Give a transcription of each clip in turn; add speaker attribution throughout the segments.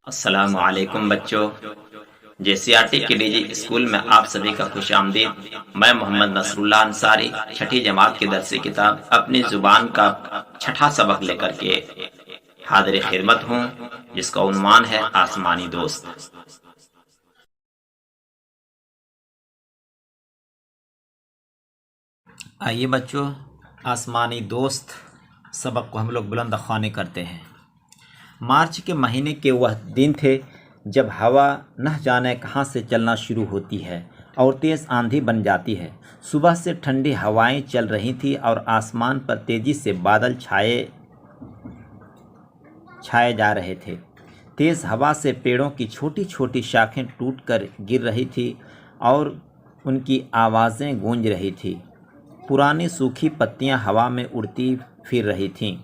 Speaker 1: अस्सलाम वालेकुम बच्चों। जेसीआरटी के डीजी स्कूल में आप सभी का खुश आमदीद। मैं मोहम्मद नसरुल्लाह अंसारी छठी जमात की दरसी किताब अपनी जुबान का छठा सबक लेकर के हाजिर खिदमत हूँ, जिसका उन्वान है आसमानी दोस्त। आइए बच्चों, आसमानी दोस्त सबक को हम लोग बुलंद ख़्वानी करते हैं। मार्च के महीने के वह दिन थे जब हवा न जाने कहाँ से चलना शुरू होती है और तेज़ आंधी बन जाती है। सुबह से ठंडी हवाएं चल रही थी और आसमान पर तेज़ी से बादल छाए जा रहे थे। तेज़ हवा से पेड़ों की छोटी छोटी शाखें टूटकर गिर रही थी और उनकी आवाज़ें गूंज रही थी। पुरानी सूखी पत्तियां हवा में उड़ती फिर रही थीं।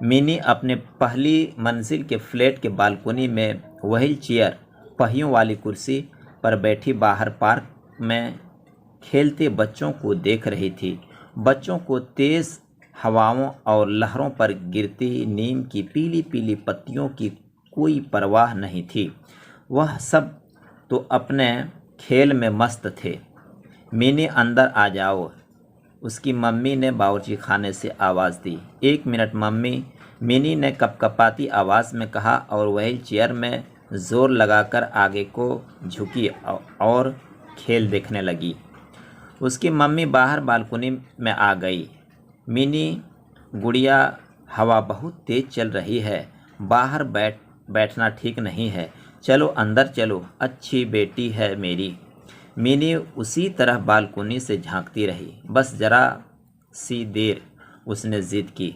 Speaker 1: मिनी अपने पहली मंजिल के फ्लैट के बालकनी में व्हील चेयर पहियों वाली कुर्सी पर बैठी बाहर पार्क में खेलते बच्चों को देख रही थी। बच्चों को तेज़ हवाओं और लहरों पर गिरती नीम की पीली पीली पत्तियों की कोई परवाह नहीं थी। वह सब तो अपने खेल में मस्त थे। मिनी अंदर आ जाओ, उसकी मम्मी ने बावर्ची खाने से आवाज़ दी। 1 मिनट मम्मी, मिनी ने कपकपाती आवाज़ में कहा और व्हील चेयर में ज़ोर लगाकर आगे को झुकी और खेल देखने लगी। उसकी मम्मी बाहर बालकनी में आ गई। मिनी गुड़िया, हवा बहुत तेज़ चल रही है, बाहर बैठना ठीक नहीं है, चलो अंदर चलो, अच्छी बेटी है मेरी। मिनी उसी तरह बालकनी से झांकती रही। बस ज़रा सी देर उसने ज़िद की।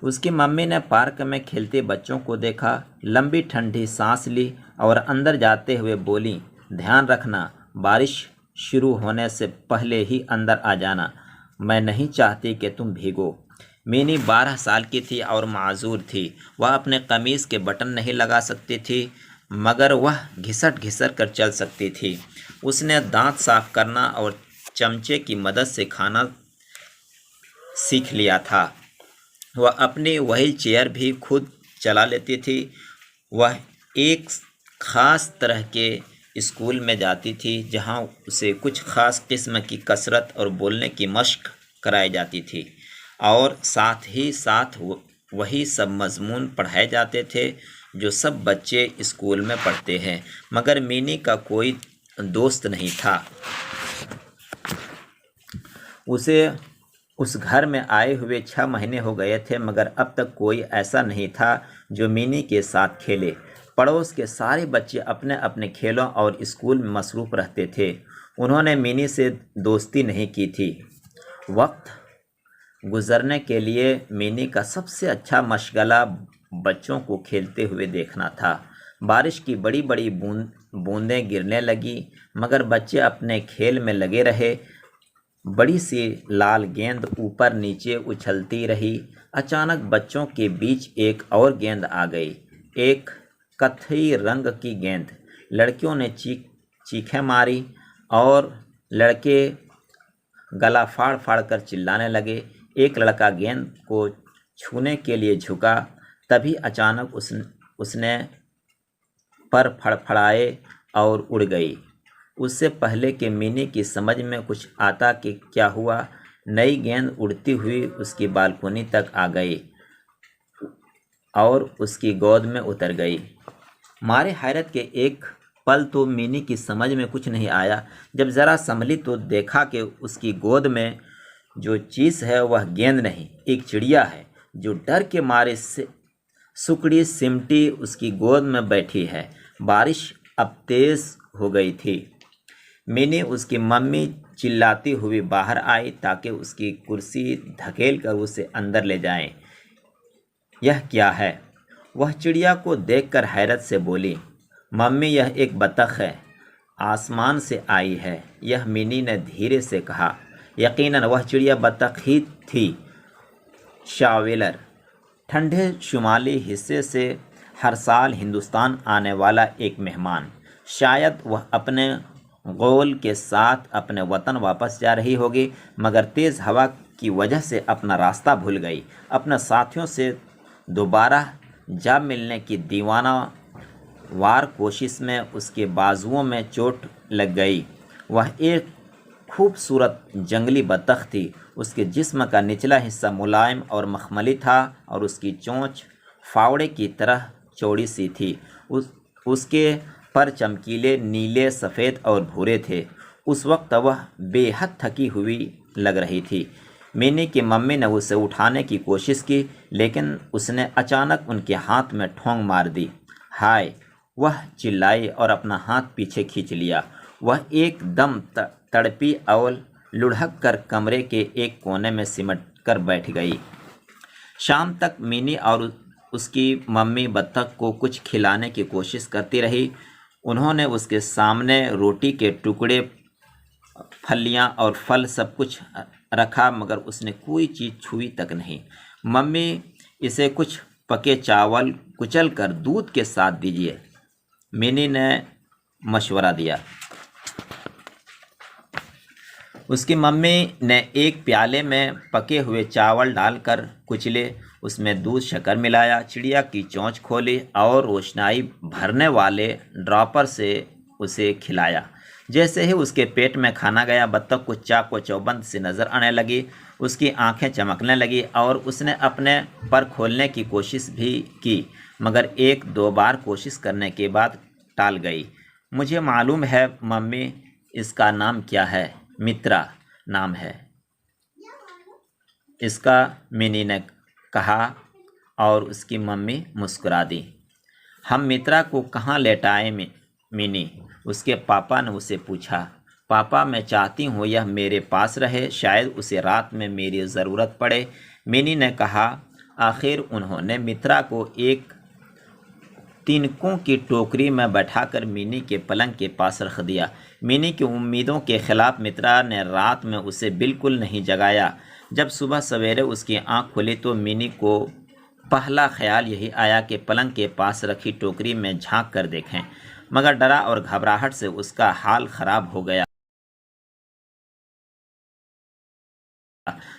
Speaker 1: उसकी मम्मी ने पार्क में खेलते बच्चों को देखा, लंबी ठंडी सांस ली और अंदर जाते हुए बोली, ध्यान रखना, बारिश शुरू होने से पहले ही अंदर आ जाना, मैं नहीं चाहती कि तुम भीगो। मिनी 12 साल की थी और माजूर थी। वह अपने कमीज़ के बटन नहीं लगा सकती थी, मगर वह घिसट घिसट कर चल सकती थी। उसने दांत साफ करना और चमचे की मदद से खाना सीख लिया था। वह अपनी व्हील चेयर भी खुद चला लेती थी। वह एक ख़ास तरह के स्कूल में जाती थी जहां उसे कुछ ख़ास किस्म की कसरत और बोलने की मश्क कराई जाती थी और साथ ही साथ वही सब मज़मून पढ़ाए जाते थे जो सब बच्चे स्कूल में पढ़ते हैं। मगर मिनी का कोई दोस्त नहीं था। उसे उस घर में आए हुए 6 महीने हो गए थे, मगर अब तक कोई ऐसा नहीं था जो मिनी के साथ खेले। पड़ोस के सारे बच्चे अपने अपने खेलों और स्कूल में मसरूफ़ रहते थे। उन्होंने मिनी से दोस्ती नहीं की थी। वक्त गुजरने के लिए मिनी का सबसे अच्छा मशगला बच्चों को खेलते हुए देखना था। बारिश की बड़ी बड़ी बूंदें गिरने लगी, मगर बच्चे अपने खेल में लगे रहे। बड़ी सी लाल गेंद ऊपर नीचे उछलती रही। अचानक बच्चों के बीच एक और गेंद आ गई, एक कत्थई रंग की गेंद। लड़कियों ने चीखें मारी और लड़के गला फाड़ फाड़ कर चिल्लाने लगे। एक लड़का गेंद को छूने के लिए झुका, तभी अचानक उसने पर फड़फड़ाए और उड़ गई। उससे पहले कि मिनी की समझ में कुछ आता कि क्या हुआ, नई गेंद उड़ती हुई उसकी बालकनी तक आ गई और उसकी गोद में उतर गई। मारे हैरत के एक पल तो मिनी की समझ में कुछ नहीं आया। जब ज़रा संभली तो देखा कि उसकी गोद में जो चीज़ है वह गेंद नहीं, एक चिड़िया है जो डर के मारे से सुकड़ी सिमटी उसकी गोद में बैठी है। बारिश अब तेज़ हो गई थी। मिनी उसकी मम्मी चिल्लाती हुई बाहर आई ताकि उसकी कुर्सी धकेल कर उसे अंदर ले जाएं। यह क्या है? वह चिड़िया को देखकर हैरत से बोली, मम्मी यह एक बतख है, आसमान से आई है। यह मिनी ने धीरे से कहा। यकीनन वह चिड़िया बतख ही थी। शावेलर, ठंडे शुमाली हिस्से से हर साल हिंदुस्तान आने वाला एक मेहमान। शायद वह अपने गोल के साथ अपने वतन वापस जा रही होगी, मगर तेज़ हवा की वजह से अपना रास्ता भूल गई। अपने साथियों से दोबारा जा मिलने की दीवाना वार कोशिश में उसके बाजुओं में चोट लग गई। वह एक खूबसूरत जंगली बतख थी। उसके जिस्म का निचला हिस्सा मुलायम और मखमली था और उसकी चोंच फावड़े की तरह चौड़ी सी थी। उसके पर चमकीले नीले, सफ़ेद और भूरे थे। उस वक्त वह बेहद थकी हुई लग रही थी। मिनी की मम्मी ने उसे उठाने की कोशिश की, लेकिन उसने अचानक उनके हाथ में ठोंग मार दी। हाय! वह चिल्लाई और अपना हाथ पीछे खींच लिया। वह एकदम तड़पी और लुढ़क कर कमरे के एक कोने में सिमट कर बैठ गई। शाम तक मिनी और उसकी मम्मी बत्तख को कुछ खिलाने की कोशिश करती रही। उन्होंने उसके सामने रोटी के टुकड़े, फलियां और फल सब कुछ रखा, मगर उसने कोई चीज़ छुई तक नहीं। मम्मी, इसे कुछ पके चावल कुचल कर दूध के साथ दीजिए, मिनी ने मशवरा दिया। उसकी मम्मी ने एक प्याले में पके हुए चावल डालकर कुचले, उसमें दूध शक्कर मिलाया, चिड़िया की चोंच खोली और रोशनाई भरने वाले ड्रॉपर से उसे खिलाया। जैसे ही उसके पेट में खाना गया, बत्तख को चाको चौबंद सी नज़र आने लगी। उसकी आंखें चमकने लगी और उसने अपने पर खोलने की कोशिश भी की, मगर एक दो बार कोशिश करने के बाद टाल गई। मुझे मालूम है मम्मी, इसका नाम क्या है? मित्रा नाम है इसका, मिनी ने कहा और उसकी मम्मी मुस्कुरा दी। हम मित्रा को कहाँ लेटाएं मिनी? उसके पापा ने उसे पूछा। पापा, मैं चाहती हूँ यह मेरे पास रहे, शायद उसे रात में मेरी ज़रूरत पड़े, मिनी ने कहा। आखिर उन्होंने मित्रा को एक तिनकों की टोकरी में बैठाकर मिनी के पलंग के पास रख दिया। मिनी की उम्मीदों के खिलाफ मित्रा ने रात में उसे बिल्कुल नहीं जगाया। जब सुबह सवेरे उसकी आंख खुली तो मिनी को पहला ख्याल यही आया कि पलंग के पास रखी टोकरी में झांक कर देखें, मगर डरा और घबराहट से उसका हाल खराब हो गया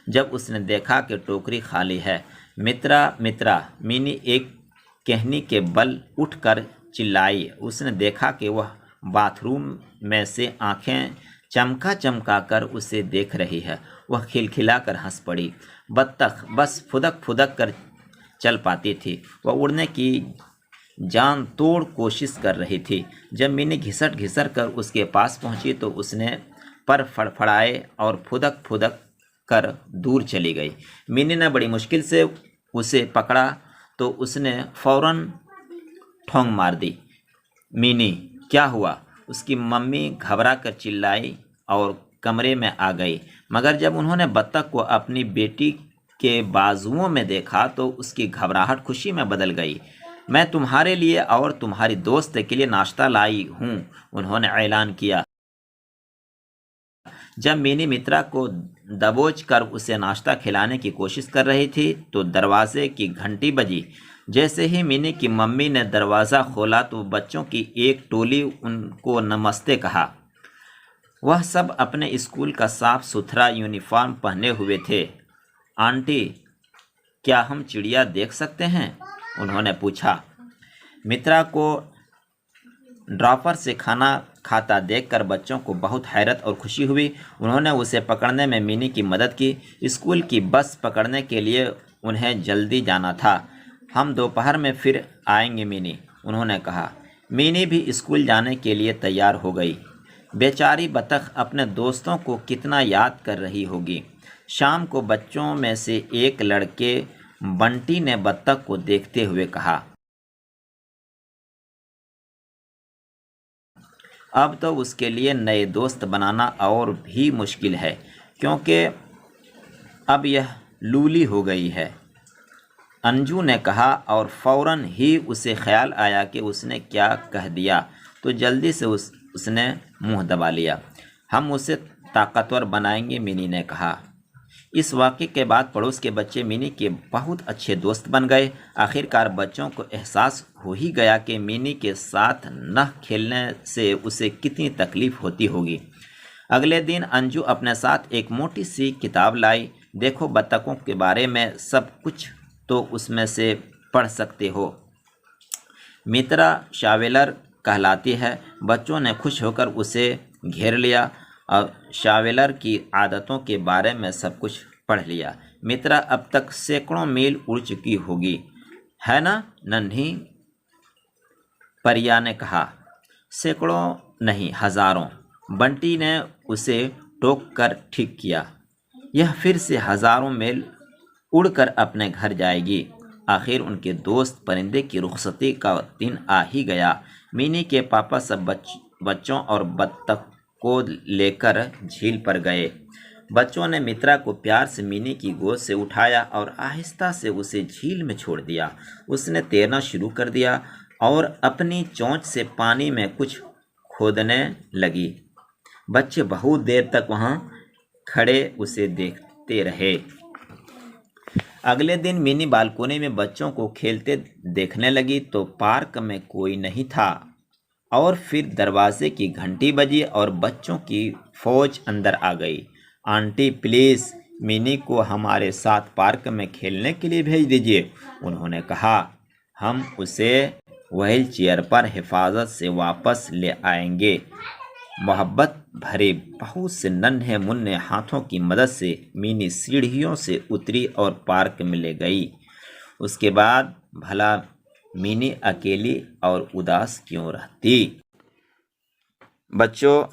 Speaker 1: जब उसने देखा कि टोकरी खाली है। मित्रा, मित्रा, मिनी एक कहनी के बल उठकर चिल्लाई। उसने देखा कि वह बाथरूम में से आंखें चमका कर उसे देख रही है। वह खिलखिलाकर हंस पड़ी। बत्तख बस फुदक फुदक कर चल पाती थी। वह उड़ने की जान तोड़ कोशिश कर रही थी। जब मिनी घिसट घिसट कर उसके पास पहुंची तो उसने पर फड़फड़ाए और फुदक फुदक कर दूर चली गई। मिनी ने बड़ी मुश्किल से उसे पकड़ा तो उसने फौरन ठोंग मार दी। मिनी, क्या हुआ? उसकी मम्मी घबरा कर चिल्लाई और कमरे में आ गई, मगर जब उन्होंने बत्तख को अपनी बेटी के बाजुओं में देखा तो उसकी घबराहट खुशी में बदल गई। मैं तुम्हारे लिए और तुम्हारी दोस्त के लिए नाश्ता लाई हूँ, उन्होंने ऐलान किया। जब मिनी मित्रा को दबोच कर उसे नाश्ता खिलाने की कोशिश कर रही थी तो दरवाजे की घंटी बजी। जैसे ही मिनी की मम्मी ने दरवाज़ा खोला तो बच्चों की एक टोली उनको नमस्ते कहा। वह सब अपने स्कूल का साफ सुथरा यूनिफॉर्म पहने हुए थे। आंटी, क्या हम चिड़िया देख सकते हैं? उन्होंने पूछा। मित्रा को ड्रॉपर से खाना खाता देखकर बच्चों को बहुत हैरत और खुशी हुई। उन्होंने उसे पकड़ने में मिनी की मदद की। स्कूल की बस पकड़ने के लिए उन्हें जल्दी जाना था। हम दोपहर में फिर आएंगे मिनी, उन्होंने कहा। मिनी भी स्कूल जाने के लिए तैयार हो गई। बेचारी बतख अपने दोस्तों को कितना याद कर रही होगी। शाम को बच्चों में से एक लड़के बंटी ने बतख को देखते हुए कहा, अब तो उसके लिए नए दोस्त बनाना और भी मुश्किल है, क्योंकि अब यह लूली हो गई है। अंजू ने कहा और फौरन ही उसे ख्याल आया कि उसने क्या कह दिया, तो जल्दी से उसने मुंह दबा लिया। हम उसे ताकतवर बनाएंगे, मिनी ने कहा। इस वाक़े के बाद पड़ोस के बच्चे मिनी के बहुत अच्छे दोस्त बन गए। आखिरकार बच्चों को एहसास हो ही गया कि मिनी के साथ न खेलने से उसे कितनी तकलीफ़ होती होगी। अगले दिन अंजू अपने साथ एक मोटी सी किताब लाई। देखो, बत्तखों के बारे में सब कुछ तो उसमें से पढ़ सकते हो। मित्रा शावेलर कहलाती है। बच्चों ने खुश होकर उसे घेर लिया और शावेलर की आदतों के बारे में सब कुछ पढ़ लिया। मित्रा अब तक सैकड़ों मील उड़ चुकी होगी, है ना नन्ही, परिया ने कहा। सैकड़ों नहीं, हजारों, बंटी ने उसे टोक कर ठीक किया। यह फिर से हजारों मील उड़कर अपने घर जाएगी। आखिर उनके दोस्त परिंदे की रुखसती का दिन आ ही गया। मिनी के पापा सब बच्चों और बत्तख को लेकर झील पर गए। बच्चों ने मित्रा को प्यार से मिनी की गोद से उठाया और आहिस्ता से उसे झील में छोड़ दिया। उसने तैरना शुरू कर दिया और अपनी चोंच से पानी में कुछ खोदने लगी। बच्चे बहुत देर तक वहां खड़े उसे देखते रहे। अगले दिन मिनी बालकोनी में बच्चों को खेलते देखने लगी तो पार्क में कोई नहीं था। और फिर दरवाजे की घंटी बजी और बच्चों की फौज अंदर आ गई। आंटी प्लीज़ मिनी को हमारे साथ पार्क में खेलने के लिए भेज दीजिए, उन्होंने कहा। हम उसे व्हील चेयर पर हिफाजत से वापस ले आएंगे। मोहब्बत भरे बहुत से नन्हे मुन्ने हाथों की मदद से मिनी सीढ़ियों से उतरी और पार्क में ले गई। उसके बाद भला मिनी अकेली और उदास क्यों रहती। बच्चों,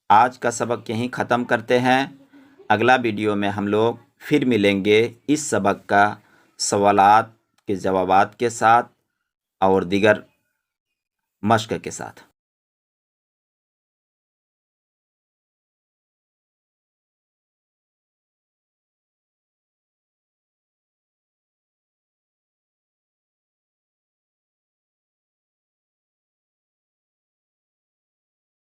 Speaker 1: आज का सबक यहीं ख़त्म करते हैं। अगला वीडियो में हम लोग फिर मिलेंगे इस सबक का सवालात के जवाबात के साथ और दीगर मश्क के साथ।